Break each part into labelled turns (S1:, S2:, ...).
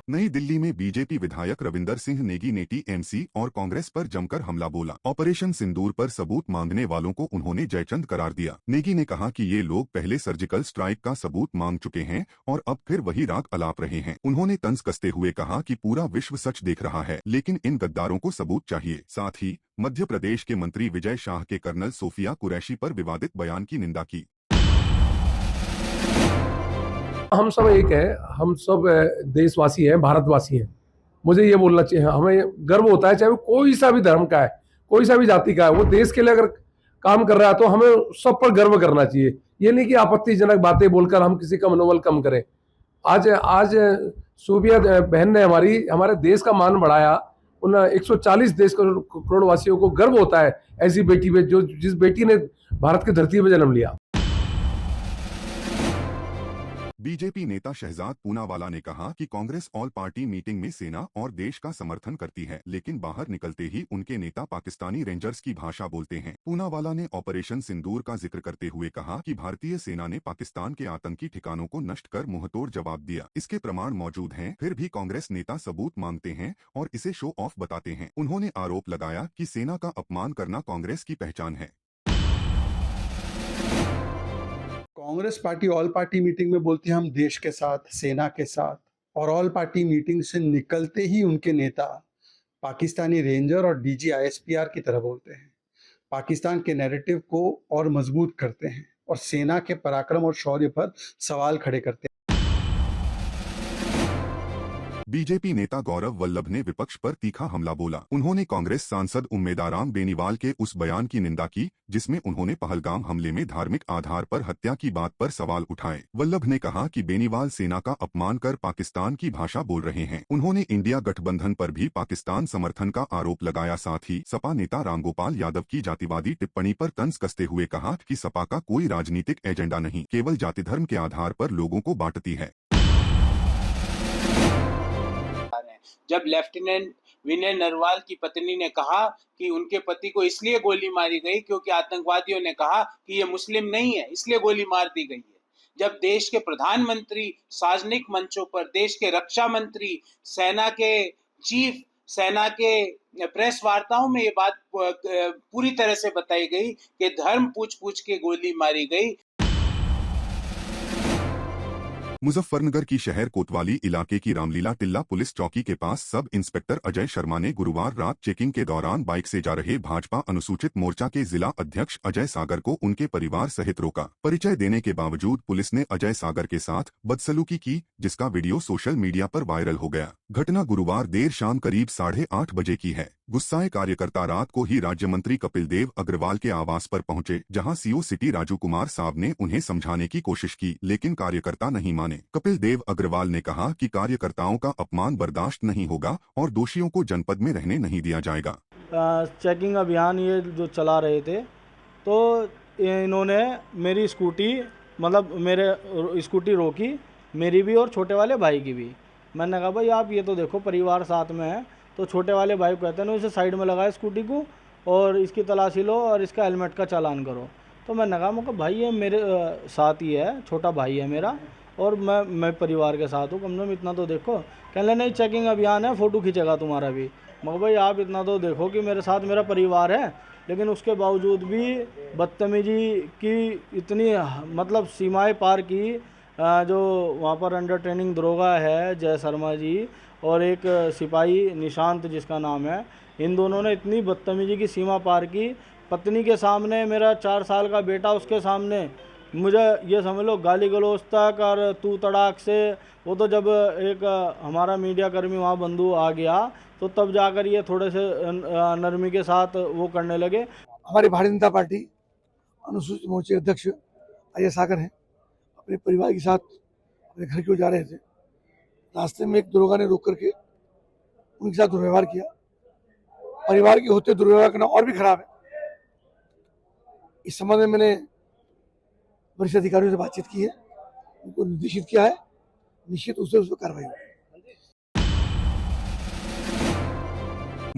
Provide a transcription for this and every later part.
S1: नई दिल्ली में बीजेपी विधायक रविंदर सिंह नेगी ने टीएमसी और कांग्रेस पर जमकर हमला बोला। ऑपरेशन सिंदूर पर सबूत मांगने वालों को उन्होंने जयचंद करार दिया। नेगी ने कहा कि ये लोग पहले सर्जिकल स्ट्राइक का सबूत मांग चुके हैं और अब फिर वही राग अलाप रहे हैं। उन्होंने तंज कसते हुए कहा कि पूरा विश्व सच देख रहा है, लेकिन इन गद्दारों को सबूत चाहिए। साथ ही मध्य प्रदेश के मंत्री विजय शाह के कर्नल सोफिया कुरैशी पर विवादित बयान की निंदा की।
S2: हम सब एक है, हम सब देशवासी हैं, भारतवासी हैं। मुझे ये बोलना चाहिए, हमें गर्व होता है, चाहे वो कोई सा भी धर्म का है, कोई सा भी जाति का है, वो देश के लिए अगर काम कर रहा है तो हमें सब पर गर्व करना चाहिए। ये नहीं कि आपत्तिजनक बातें बोलकर हम किसी का मनोबल कम करें। आज सूफिया बहन ने हमारे देश का मान बढ़ाया। उन 140 देश करोड़ वासियों को गर्व होता है ऐसी बेटी पे, जिस बेटी ने भारत की धरती पर जन्म लिया।
S1: बीजेपी नेता शहजाद पूनावाला ने कहा कि कांग्रेस ऑल पार्टी मीटिंग में सेना और देश का समर्थन करती है, लेकिन बाहर निकलते ही उनके नेता पाकिस्तानी रेंजर्स की भाषा बोलते हैं। पूनावाला ने ऑपरेशन सिंदूर का जिक्र करते हुए कहा कि भारतीय सेना ने पाकिस्तान के आतंकी ठिकानों को नष्ट कर मुंहतोड़ जवाब दिया। इसके प्रमाण मौजूद हैं, फिर भी कांग्रेस नेता सबूत मांगते हैं और इसे शो ऑफ बताते हैं। उन्होंने आरोप लगाया कि सेना का अपमान करना कांग्रेस की पहचान है।
S3: Congress party all party meeting में बोलती है हम देश के साथ, सेना के साथ, और ऑल पार्टी मीटिंग से निकलते ही उनके नेता पाकिस्तानी रेंजर और डीजी आईएसपीआर की तरह बोलते हैं, पाकिस्तान के नैरेटिव को और मजबूत करते हैं और सेना के पराक्रम और शौर्य पर सवाल खड़े करते हैं।
S1: बीजेपी नेता गौरव वल्लभ ने विपक्ष पर तीखा हमला बोला। उन्होंने कांग्रेस सांसद उम्मेदाराम बेनीवाल के उस बयान की निंदा की जिसमें उन्होंने पहलगाम हमले में धार्मिक आधार पर हत्या की बात पर सवाल उठाए। वल्लभ ने कहा कि बेनीवाल सेना का अपमान कर पाकिस्तान की भाषा बोल रहे हैं। उन्होंने इंडिया गठबंधन पर भी पाकिस्तान समर्थन का आरोप लगाया। साथ ही सपा नेता रामगोपाल यादव की जातिवादी टिप्पणी पर तंज कसते हुए कहा कि सपा का कोई राजनीतिक एजेंडा नहीं, केवल जाति धर्म के आधार पर लोगों को बांटती है।
S4: जब लेफ्टिनेंट विनय नरवाल की पत्नी ने कहा कि उनके पति को इसलिए गोली मारी गई क्योंकि आतंकवादियों ने कहा कि ये मुस्लिम नहीं है, इसलिए गोली मार दी गई है। जब देश के प्रधानमंत्री सार्वजनिक मंचों पर, देश के रक्षा मंत्री, सेना के चीफ, सेना के प्रेस वार्ताओं में ये बात पूरी तरह से बताई गई कि धर्म पूछ पूछ के गोली मारी गई।
S1: मुजफ्फरनगर की शहर कोतवाली इलाके की रामलीला टिल्ला पुलिस चौकी के पास सब इंस्पेक्टर अजय शर्मा ने गुरुवार रात चेकिंग के दौरान बाइक से जा रहे भाजपा अनुसूचित मोर्चा के जिला अध्यक्ष अजय सागर को उनके परिवार सहित रोका। परिचय देने के बावजूद पुलिस ने अजय सागर के साथ बदसलूकी की, जिसका वीडियो सोशल मीडिया पर वायरल हो गया। घटना गुरुवार देर शाम करीब 8:30 बजे की है। गुस्साए कार्यकर्ता रात को ही राज्य मंत्री कपिल देव अग्रवाल के आवास पर पहुंचे, जहां सीओ सिटी राजू कुमार साहब ने उन्हें समझाने की कोशिश की, लेकिन कार्यकर्ता नहीं माने। कपिल देव अग्रवाल ने कहा कि कार्यकर्ताओं का अपमान बर्दाश्त नहीं होगा और दोषियों को जनपद में रहने नहीं दिया जाएगा।
S5: चेकिंग अभियान ये जो चला रहे थे तो इन्होंने मेरी स्कूटी, मतलब मेरे स्कूटी रोकी, मेरी भी और छोटे वाले भाई की भी। मैंने कहा भाई आप ये तो देखो परिवार साथ में है। तो छोटे वाले भाई को कहते हैं इसे साइड में लगाए स्कूटी को और इसकी तलाशी लो और इसका हेलमेट का चालान करो। तो मैंने कहा भाई ये मेरे साथ ही है, छोटा भाई है मेरा और मैं परिवार के साथ हूँ, कम से कम इतना तो देखो। कहने नहीं चेकिंग अभियान है, फ़ोटो खींचेगा तुम्हारा भी। मगर भाई आप इतना तो देखो कि मेरे साथ मेरा परिवार है, लेकिन उसके बावजूद भी बदतमीजी की इतनी मतलब सीमाएं पार की। जो वहाँ पर अंडर ट्रेनिंग दरोगा है जय शर्मा जी और एक सिपाही निशांत जिसका नाम है, इन दोनों ने इतनी बदतमीजी की सीमा पार की। पत्नी के सामने, मेरा 4 साल का बेटा उसके सामने, मुझे ये समझ लो गाली गलौज तक और तू तड़ाक से। वो तो जब एक हमारा मीडिया कर्मी वहाँ बंधु आ गया तो तब जाकर ये थोड़े से नरमी के साथ वो करने लगे।
S6: हमारी भारतीय जनता पार्टी अनुसूचित मोर्चे अध्यक्ष अजय सागर हैं, अपने परिवार के साथ अपने घर की ओर जा रहे थे। रास्ते में एक दरोगा ने रोक करके उनके साथ दुर्व्यवहार किया। परिवार के होते दुर्व्यवहार करना और भी खराब है। इस संबंध में मैंने वरिष्ठ अधिकारियों से बातचीत की है, उनको निर्देशित किया है, निश्चित उससे कार्रवाई होगी।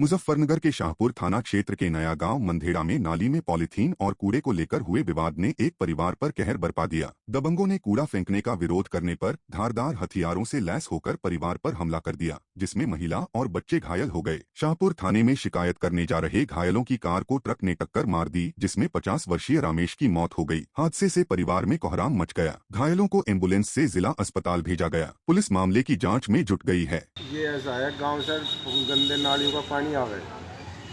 S1: मुजफ्फरनगर के शाहपुर थाना क्षेत्र के नया गांव मंधेड़ा में नाली में पॉलीथीन और कूड़े को लेकर हुए विवाद ने एक परिवार पर कहर बरपा दिया। दबंगों ने कूड़ा फेंकने का विरोध करने पर धारदार हथियारों से लैस होकर परिवार पर हमला कर दिया, जिसमें महिला और बच्चे घायल हो गए। शाहपुर थाने में शिकायत करने जा रहे घायलों की कार को ट्रक ने टक्कर मार दी, जिसमें 50 वर्षीय रमेश की मौत हो गई। हादसे से परिवार में कोहराम मच गया। घायलों को एम्बुलेंस से जिला अस्पताल भेजा गया। पुलिस मामले की जाँच में जुट गई है।
S7: ये ऐसा है, गांव से गंदे नालियों का पानी आवे,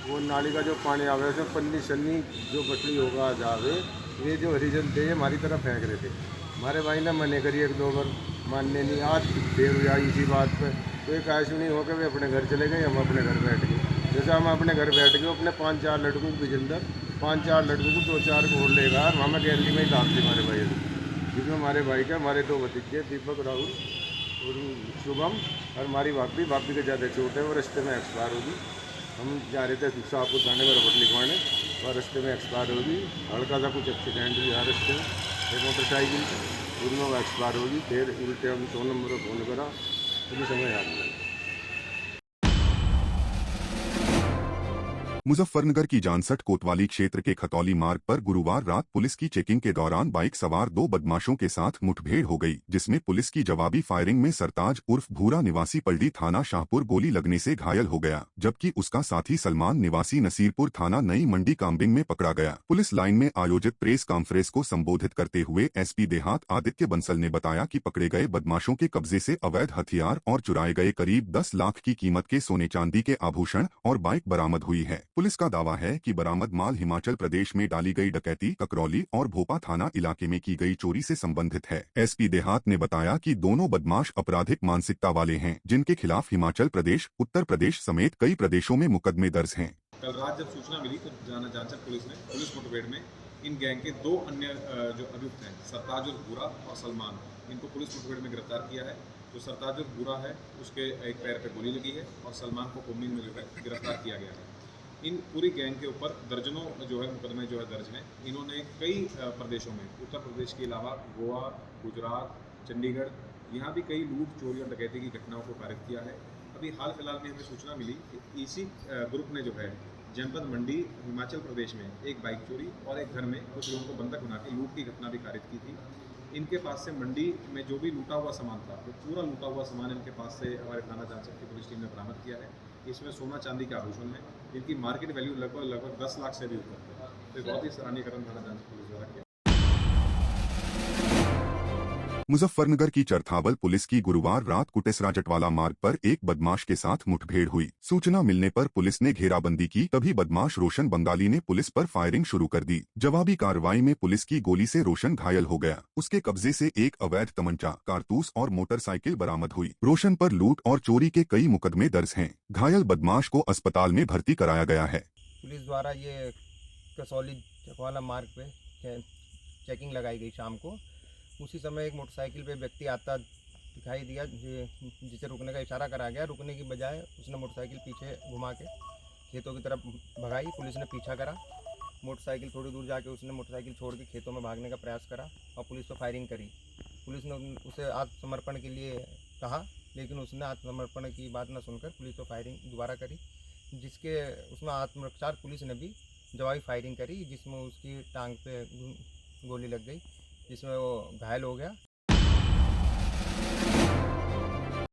S7: वो नाली का जो पानी आवे उसमें पन्नी सन्नी जो बटली होगा जावे, ये जो हरिजन थे हमारी तरफ फेंक रहे थे। हमारे भाई ने मने करी एक दो बार, मानने नहीं। आज देर हो जाए इसी बात पे, तो एक ऐसी नहीं हो के वे अपने घर चले गए, हम अपने घर बैठ गए। जैसे हम अपने घर बैठ गए, अपने 5-4 लड़कों को अंदर 5-4 लड़कों को 2-4 को और लेगा, हमें गैलरी में ही डाल दी हमारे भाई, जिसमें हमारे भाई के हमारे 2 भतीजे दीपक राहुल और शुभम, और हमारी भाभी के ज़्यादा चोट है और रास्ते में एक्सपायर होगी। हम जा रहे थे शाहपुर थाने में रिपोर्ट लिखवाने और रास्ते में एक्सपायर होगी। हल्का सा कुछ एक्सीडेंट हुआ रास्ते में, एक मोटरसाइकिल, उनमें वो एक्सपायर होगी। फिर उल्टे हम 100 नंबर पर फ़ोन करा, मुझे समय याद नहीं।
S1: मुजफ्फरनगर की जानसठ कोतवाली क्षेत्र के खतौली मार्ग पर गुरुवार रात पुलिस की चेकिंग के दौरान बाइक सवार 2 बदमाशों के साथ मुठभेड़ हो गई, जिसमें पुलिस की जवाबी फायरिंग में सरताज उर्फ भूरा निवासी पलडी थाना शाहपुर गोली लगने से घायल हो गया, जबकि उसका साथी सलमान निवासी नसीरपुर थाना नई मंडी काम्बिंग में पकड़ा गया। पुलिस लाइन में आयोजित प्रेस कॉन्फ्रेंस को संबोधित करते हुए एसपी देहात आदित्य बंसल ने बताया कि पकड़े गए बदमाशों के कब्जे से अवैध हथियार और चुराए गए करीब 10 लाख की कीमत के सोने चांदी के आभूषण और बाइक बरामद हुई है। पुलिस का दावा है कि बरामद माल हिमाचल प्रदेश में डाली गई डकैती, ककरौली और भोपा थाना इलाके में की गई चोरी से संबंधित है। एसपी देहात ने बताया कि दोनों बदमाश आपराधिक मानसिकता वाले हैं, जिनके खिलाफ हिमाचल प्रदेश, उत्तर प्रदेश समेत कई प्रदेशों में मुकदमे दर्ज हैं।
S8: कल रात जब सूचना मिली तो जानसठ पुलिस ने पुलिस मुठभेड़ में इन गैंग के 2 अन्य जो अभियुक्त हैं, सरताज उर्फ भूरा और सलमान, इनको पुलिस मुठभेड़ में गिरफ्तार किया है। जो सरताज उर्फ भूरा है उसके एक पैर पे गोली लगी है और सलमान को कोम्बिंग में जो है गिरफ्तार किया गया है। इन पूरी गैंग के ऊपर दर्जनों जो है मुकदमे जो है दर्ज हैं। इन्होंने कई प्रदेशों में, उत्तर प्रदेश के अलावा गोवा, गुजरात, चंडीगढ़, यहाँ भी कई लूट, चोरी और डकैती की घटनाओं को पारित किया है। अभी हाल फिलहाल में हमें सूचना मिली कि इसी ग्रुप ने जो है जनपद मंडी हिमाचल प्रदेश में एक बाइक चोरी और एक घर में कुछ लोगों को बंधक बना के लूट की घटना भी कारित की थी। इनके पास से मंडी में जो भी लूटा हुआ सामान था, वो पूरा लूटा हुआ सामान इनके पास से हमारे थाना जानसठ की पुलिस टीम ने बरामद किया है। इसमें सोना चांदी के आभूषण है, इनकी मार्केट वैल्यू लगभग 10 लाख से भी ऊपर है। तो बहुत ही सराहनीय कदम थाना जानसठ पुलिस द्वारा किया।
S1: मुजफ्फरनगर की चरथावल पुलिस की गुरुवार रात कुटेसरा जटवाला मार्ग पर एक बदमाश के साथ मुठभेड़ हुई। सूचना मिलने पर पुलिस ने घेराबंदी की, तभी बदमाश रोशन बंगाली ने पुलिस पर फायरिंग शुरू कर दी। जवाबी कार्रवाई में पुलिस की गोली से रोशन घायल हो गया। उसके कब्जे से एक अवैध तमंचा, कारतूस और मोटरसाइकिल बरामद हुई। रोशन पर लूट और चोरी के कई मुकदमे दर्ज हैं। घायल बदमाश को अस्पताल में भर्ती कराया गया है।
S9: पुलिस द्वारा ये कसौली जटवाला मार्ग पे चेकिंग लगाई गई शाम को। उसी समय एक मोटरसाइकिल पे व्यक्ति आता दिखाई दिया, जिसे रुकने का इशारा करा गया। रुकने की बजाय उसने मोटरसाइकिल पीछे घुमा के खेतों की तरफ भगाई। पुलिस ने पीछा करा। मोटरसाइकिल थोड़ी दूर जाके उसने मोटरसाइकिल छोड़ के खेतों में भागने का प्रयास करा और पुलिस पर फायरिंग करी। पुलिस ने उसे आत्मसमर्पण के लिए कहा, लेकिन उसने आत्मसमर्पण की बात न सुनकर पुलिस पर फायरिंग दोबारा करी, जिसके उसमें आत्मरक्षा पुलिस ने भी जवाबी फायरिंग करी, जिसमें उसकी टांग पे गोली लग गई, जिसमें वो घायल हो गया।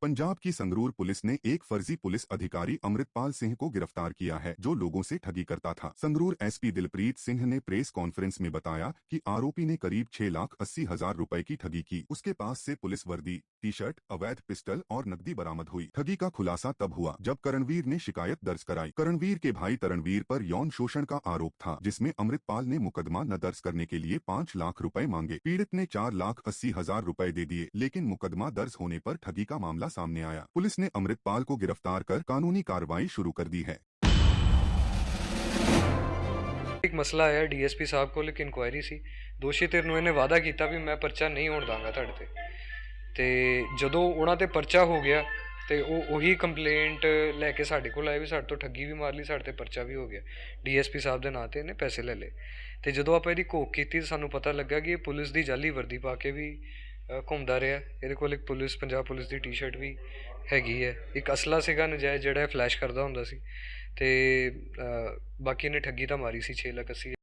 S1: पंजाब की संगरूर पुलिस ने एक फर्जी पुलिस अधिकारी अमृतपाल सिंह को गिरफ्तार किया है, जो लोगों से ठगी करता था। संगरूर एसपी दिलप्रीत सिंह ने प्रेस कॉन्फ्रेंस में बताया कि आरोपी ने करीब 6,80,000 रुपए की ठगी की। उसके पास से पुलिस वर्दी, टी-शर्ट, अवैध पिस्टल और नकदी बरामद हुई। ठगी का खुलासा तब हुआ जब करणवीर ने शिकायत दर्ज कराई। करणवीर के भाई तरणवीर पर यौन शोषण का आरोप था, जिसमें अमृतपाल ने मुकदमा न दर्ज करने के लिए 5 लाख रुपए मांगे। पीड़ित ने 4,80,000 रुपए दे दिए, लेकिन मुकदमा दर्ज होने पर ठगी का मामला सामने आया। पुलिस ने अमृतपाल को गिरफ्तार कर कानूनी कार्रवाई शुरू कर दी है।
S10: एक मसला आया डीएसपी साहब को लेकिन इंक्वायरी सी दोषी ते उन्होंने वादा किया भी मैं पर्चा नहीं होने दांगा तुहाडे ते ਜਦੋਂ ਉਹਨਾਂ ਤੇ ਪਰਚਾ ਹੋ ਗਿਆ ਤੇ ਉਹੀ ਕੰਪਲੇਂਟ ਲੈ ਕੇ ਸਾਡੇ ਕੋਲ ਆਏ ਵੀ ਸਾਡੇ ਤੋਂ ਠੱਗੀ ਵੀ ਮਾਰ ਲਈ, ਸਾਡੇ ਤੇ ਪਰਚਾ ਵੀ ਹੋ ਗਿਆ। ਡੀਐਸਪੀ ਸਾਹਿਬ ਦੇ ਨਾਂ ਤੇ ਇਹਨੇ ਪੈਸੇ ਲੈ ਲਏ ਤੇ ਜਦੋਂ ਆਪਾਂ ਇਹਦੀ ਘੋਖ ਕੀਤੀ ਤਾਂ ਸਾਨੂੰ ਪਤਾ ਲੱਗਾ ਕਿ ਇਹ ਪੁਲਿਸ ਦੀ ਜਾਲੀ ਵਰਦੀ ਪਾ ਕੇ ਵੀ ਘੁੰਮਦਾ ਰਿਹਾ। ਇਹਦੇ ਕੋਲ ਇੱਕ ਪੰਜਾਬ ਪੁਲਿਸ ਦੀ ਟੀ-ਸ਼ਰਟ ਵੀ ਹੈਗੀ ਹੈ। ਇੱਕ ਅਸਲਾ ਸੀਗਾ ਨਜਾਇਜ਼ ਜਿਹੜਾ ਇਹ ਫਲੈਸ਼ ਕਰਦਾ ਹੁੰਦਾ ਸੀ, ਤੇ ਬਾਕੀ ਇਹਨੇ ਠੱਗੀ ਤਾਂ ਮਾਰੀ ਸੀ 6,80,000।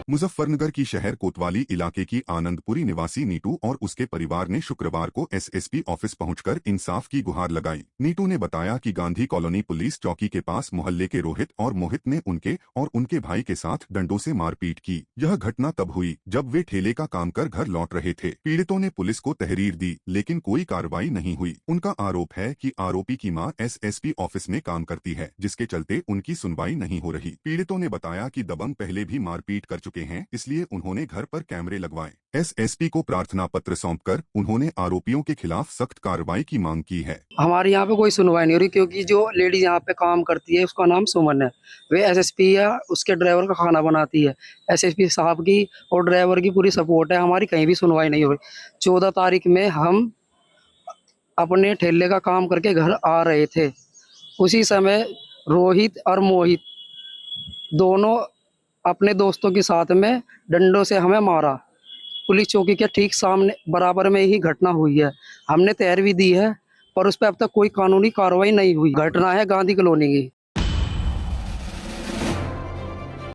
S1: मुजफ्फरनगर की शहर कोतवाली इलाके की आनंदपुरी निवासी नीटू और उसके परिवार ने शुक्रवार को एसएसपी ऑफिस पहुंचकर इंसाफ की गुहार लगाई। नीटू ने बताया कि गांधी कॉलोनी पुलिस चौकी के पास मोहल्ले के रोहित और मोहित ने उनके और उनके भाई के साथ डंडों से मारपीट की। यह घटना तब हुई जब वे ठेले का काम कर घर लौट रहे थे। पीड़ितों ने पुलिस को तहरीर दी, लेकिन कोई कार्रवाई नहीं हुई। उनका आरोप है कि आरोपी की मां एसएसपी ऑफिस में काम करती है, जिसके चलते उनकी सुनवाई नहीं हो रही। पीड़ितों ने बताया कि दबंग पहले भी मारपीट कर चुके हैं, इसलिए उन्होंने घर पर कैमरे लगवाए। एसएसपी को प्रार्थना पत्र सौंपकर उन्होंने आरोपियों के खिलाफ सख्त कार्रवाई की मांग की है।
S11: हमारे यहाँ पे कोई सुनवाई नहीं हो रही, क्योंकि जो लेडीज यहाँ पे काम करती है उसका नाम सुमन है। वे एसएसपी या उसके ड्राइवर का खाना बनाती है। एसएसपी साहब की और ड्राइवर की पूरी सपोर्ट है, हमारी कहीं भी सुनवाई नहीं हो रही। 14 तारीख में हम अपने ठेले का काम करके घर आ रहे थे। उसी समय रोहित और मोहित दोनों अपने दोस्तों के साथ में डंडों से हमें मारा। पुलिस चौकी के ठीक सामने बराबर में ही घटना हुई है। हमने तहरीर भी दी है, पर उस पर अब तक कोई कानूनी कार्रवाई नहीं हुई। घटना है गांधी कॉलोनी की।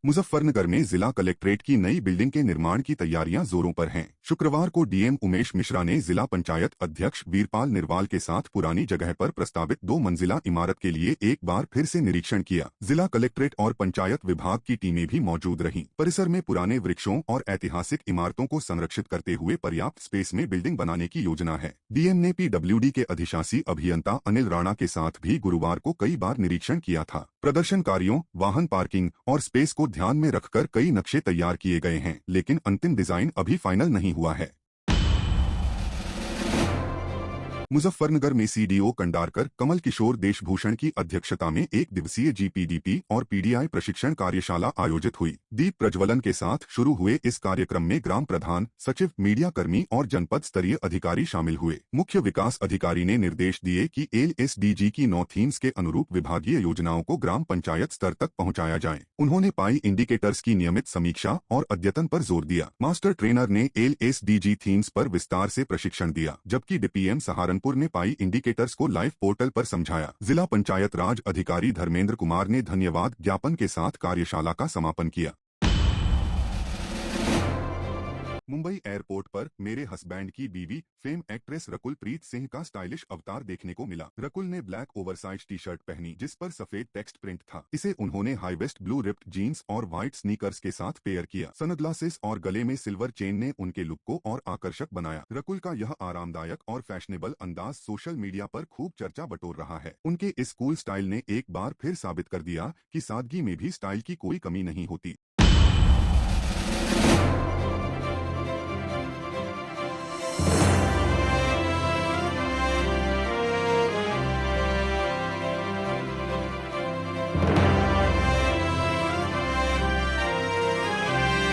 S1: मुजफ्फरनगर में जिला कलेक्ट्रेट की नई बिल्डिंग के निर्माण की तैयारियां जोरों पर हैं। शुक्रवार को डीएम उमेश मिश्रा ने जिला पंचायत अध्यक्ष वीरपाल निरवाल के साथ पुरानी जगह पर प्रस्तावित 2 मंजिला इमारत के लिए एक बार फिर से निरीक्षण किया। जिला कलेक्ट्रेट और पंचायत विभाग की टीमें भी मौजूद रहीं। परिसर में पुराने वृक्षों और ऐतिहासिक इमारतों को संरक्षित करते हुए पर्याप्त स्पेस में बिल्डिंग बनाने की योजना है। डीएम ने पीडब्ल्यूडी के अधिशासी अभियंता अनिल राणा के साथ भी गुरुवार को कई बार निरीक्षण किया था। प्रदर्शनकारियों, वाहन पार्किंग और स्पेस को ध्यान में रखकर कई नक्शे तैयार किए गए हैं, लेकिन अंतिम डिजाइन अभी फाइनल नहीं हुआ है। मुजफ्फरनगर में सीडीओ कंडारकर कमल किशोर देशभूषण की अध्यक्षता में 1 दिवसीय जीपीडीपी और पीडीआई प्रशिक्षण कार्यशाला आयोजित हुई। दीप प्रज्वलन के साथ शुरू हुए इस कार्यक्रम में ग्राम प्रधान, सचिव, मीडिया कर्मी और जनपद स्तरीय अधिकारी शामिल हुए। मुख्य विकास अधिकारी ने निर्देश दिए कि एलएसडीजी की 9 थीम्स के अनुरूप विभागीय योजनाओं को ग्राम पंचायत स्तर तक पहुंचाया जाए। उन्होंने पाई इंडिकेटर्स की नियमित समीक्षा और अद्यतन पर जोर दिया। मास्टर ट्रेनर ने एलएसडीजी थीम्स पर विस्तार से प्रशिक्षण दिया, जबकि डीपीएम सहारनपुर ने पाई इंडिकेटर्स को लाइव पोर्टल पर समझाया। जिला पंचायत राज अधिकारी धर्मेंद्र कुमार ने धन्यवाद ज्ञापन के साथ कार्यशाला का समापन किया। मुंबई एयरपोर्ट पर मेरे हस्बैंड की बीवी फेम एक्ट्रेस रकुल प्रीत सिंह का स्टाइलिश अवतार देखने को मिला। रकुल ने ब्लैक ओवरसाइज टी शर्ट पहनी जिस पर सफेद टेक्स्ट प्रिंट था। इसे उन्होंने high waist blue ripped jeans और व्हाइट स्नीकर्स के साथ पेयर किया। सनग्लासेस और गले में सिल्वर चेन ने उनके लुक को और आकर्षक बनाया। रकुल का यह आरामदायक और फैशनेबल अंदाज सोशल मीडिया पर खूब चर्चा बटोर रहा है। उनके इस कूल स्टाइल ने एक बार फिर साबित कर दिया कि सादगी में भी स्टाइल की कोई कमी नहीं होती।